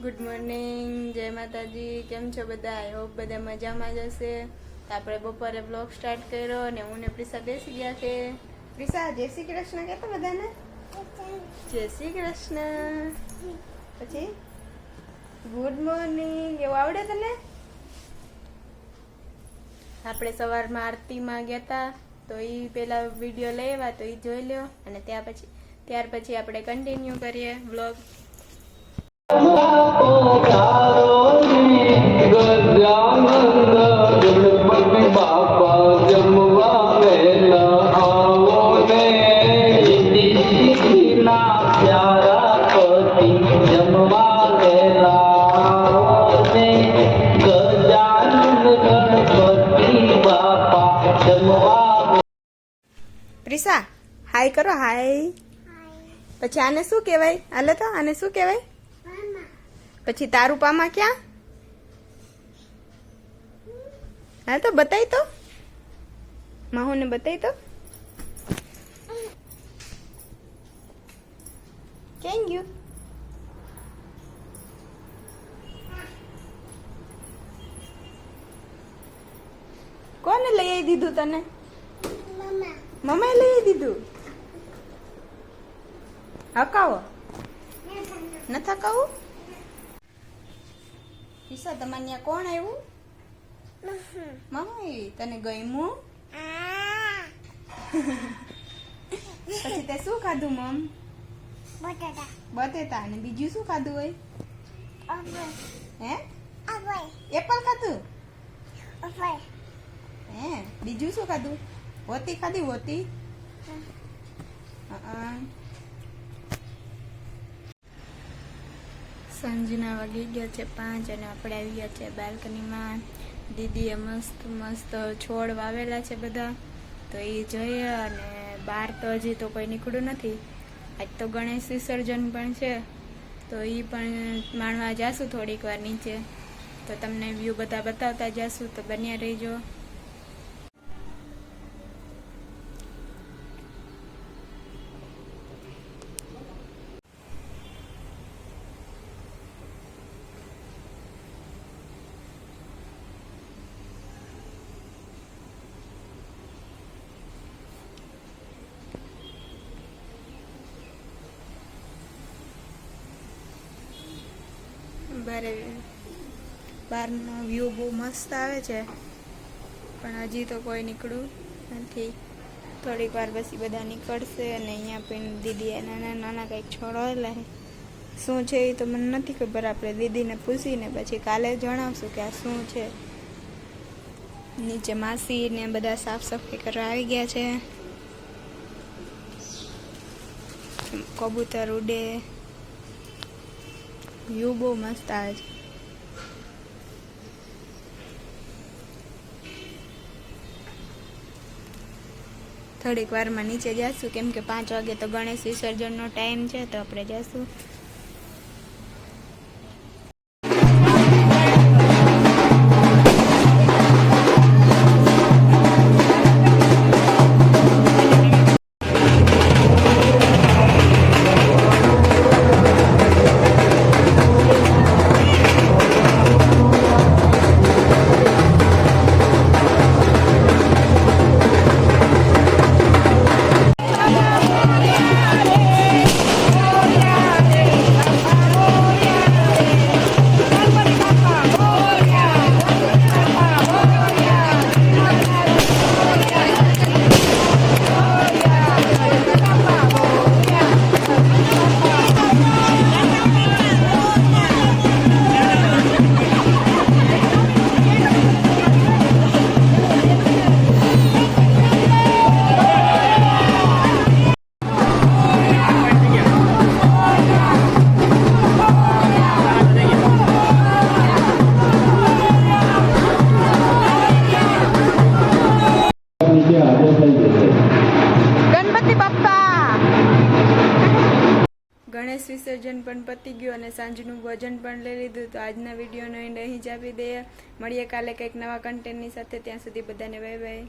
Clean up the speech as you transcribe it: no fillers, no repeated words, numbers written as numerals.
Good morning, જય માતાજી. કેમ છો બધા? આઈ હોપ બધા મજામાં જ હશે. આપણે બપોરે બ્લોગ સ્ટાર્ટ કર્યો અને હું ને પ્રિસા બેસી ગયા કે પ્રિસા જય શ્રી કૃષ્ણ કહેતો બધાને. જય શ્રી કૃષ્ણ. પછી ગુડ મોર્નિંગ એવું આવડે તને? આપણે સવારમાં આરતીમાં ગયા હતા તો એ પેલા વિડીયો લઈ આવ્યા તો એ જોઈ લ્યો અને ત્યાર પછી આપણે કન્ટિન્યુ કરીએ બ્લોગ. પ્રિસા હાય કરો, હાય. પછી આને શું કહેવાય? હાલે તો આને શું કહેવાય? પછી તારું પામા ક્યાં? હા તો બતાય તો, માહુને બતાય તો. ક્યાં ગયું? કોને લઈ આવી દીધું તને? મમ્માએ લઈ આવી દીધું. હકાવો નથી હકાવું? ઈશા તમારે ત્યાં કોણ આવ્યું? મમ્મી તને ગમ્યું? પછી તે શું ખાધું મમ? બટેટા. અને બીજું શું ખાધું હોય? હે એપલ ખાધું? હે બીજું શું ખાધું? હોતી ખાધી? હોતી સાંજના વાગી ગયા છે 5 અને આપણે આવી ગયા છે બાલ્કનીમાં. દીદીએ મસ્ત મસ્ત છોડ વાવેલા છે બધા, તો એ જોઈએ. અને બહાર તો હજી તો કોઈ નીકળ્યું નથી. આજ તો ગણેશ વિસર્જન પણ છે તો એ પણ માણવા જાશું થોડીક વાર નીચે. તો તમને વ્યૂ બધા બતાવતા જાશું, તો બન્યા રહીજો. બહારનો વ્યૂ બહુ મસ્ત આવે છે પણ હજી તો કોઈ નીકળ્યું નથી. થોડીક વાર પછી બધા નીકળશે. અને અહીંયા પણ દીદીએ નાના નાના કંઈક છોડેલા છે. શું છે એ તો મને નથી ખબર. આપણે દીદીને પૂછીને પછી કાલે જણાવશું કે આ શું છે. નીચે માસી ને બધા સાફ સફાઈ કરવા આવી ગયા છે. કબૂતર ઉડે. વ્યૂ બહુ મસ્ત આવે છે. થોડીક વારમાં નીચે જઈશું કેમ કે 5 વાગે તો ગણેશ વિસર્જનનો ટાઈમ છે, તો આપણે જઈશું. ગણપતિ બાપ્પા. ગણેશ વિસર્જન પણ પતી ગયું અને સાંજનું ભોજન પણ લઈ લીધું. તો આજના વિડીયોનો એન્ડ અહીં જ આપી દઈએ. મળીએ કાલે કંઈક નવા કન્ટેન્ટની સાથે. ત્યાં સુધી બધાને બાય બાય.